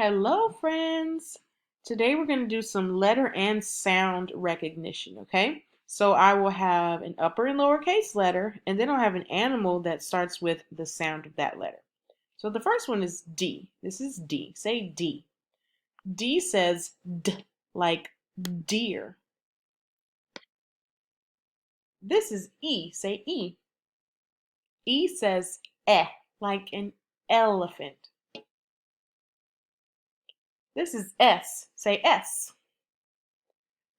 Hello, friends. Today we're going to do some letter and sound recognition, okay? So I will have an upper and lowercase letter, and then I'll have an animal that starts with the sound of that letter. So the first one is D. This is D. Say D. D says D, like deer. This is E. Say E. E says like an elephant. This is S. Say S.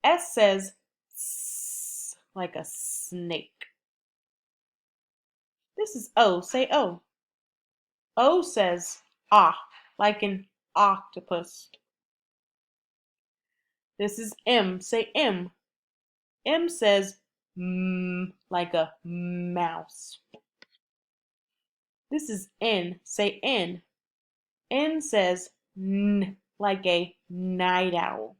S says S, like a snake. This is O. Say O. O says ah, like an octopus. This is M. Say M. M says like a mouse. This is N. Say N. N says N, like a night owl.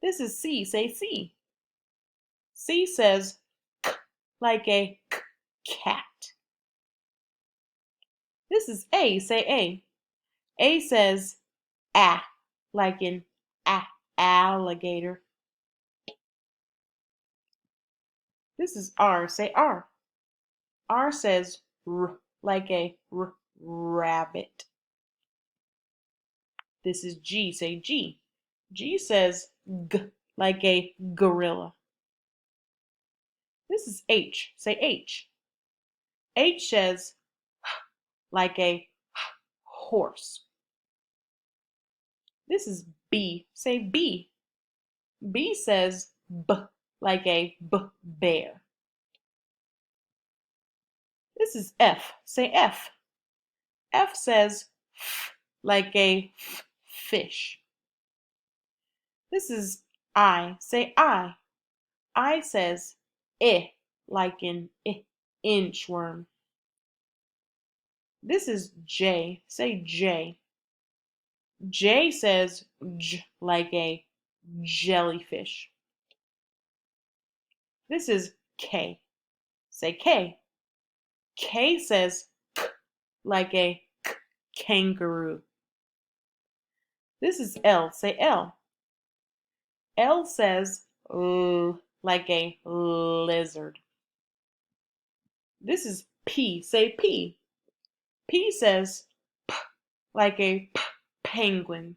This is C. Say C. C says K, like a cat. This is A. Say A. A says like an alligator. This is R. Say R. R says like a rabbit. This is G. Say G. G says like a gorilla. This is H. Say H. H says like a horse. This is B. Say B. B says like a bear. This is F. Say F. F says like a fish. This is I. Say I. I says like an inchworm. This is J. Say J. J says like a jellyfish. This is K. Say K. K says like a kangaroo. This is L. Say L. L says like a lizard. This is P. Say P. P says like a penguin.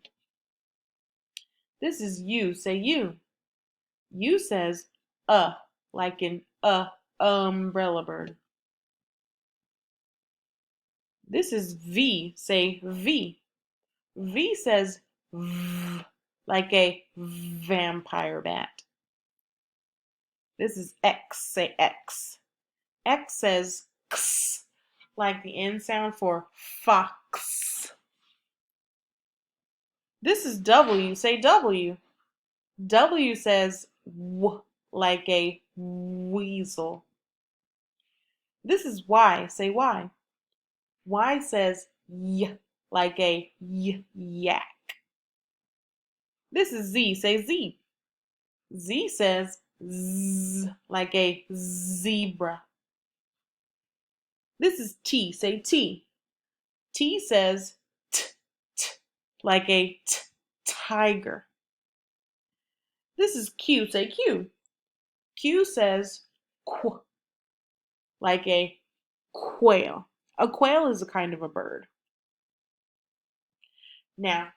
This is U. Say U. U says like an umbrella bird. This is V. Say V. V says like a vampire bat. This is X. Say X. X says X, like the N sound for fox. This is W. Say W. W says like a weasel. This is Y. Say Y. Y says like a yak. This is Z. Say Z. Z says like a zebra. This is T. Say T. T says like a tiger. This is Q. Say Q. Q says like a quail. A quail is a kind of a bird. Now,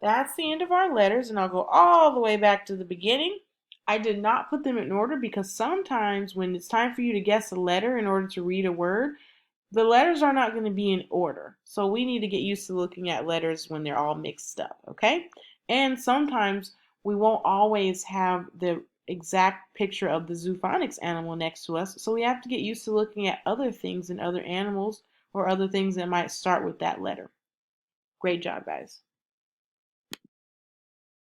that's the end of our letters, and I'll go all the way back to the beginning. I did not put them in order because sometimes when it's time for you to guess a letter in order to read a word, the letters are not going to be in order. So we need to get used to looking at letters when they're all mixed up, okay? And sometimes we won't always have the exact picture of the zoophonics animal next to us, so we have to get used to looking at other things and other animals or other things that might start with that letter. Great job, guys.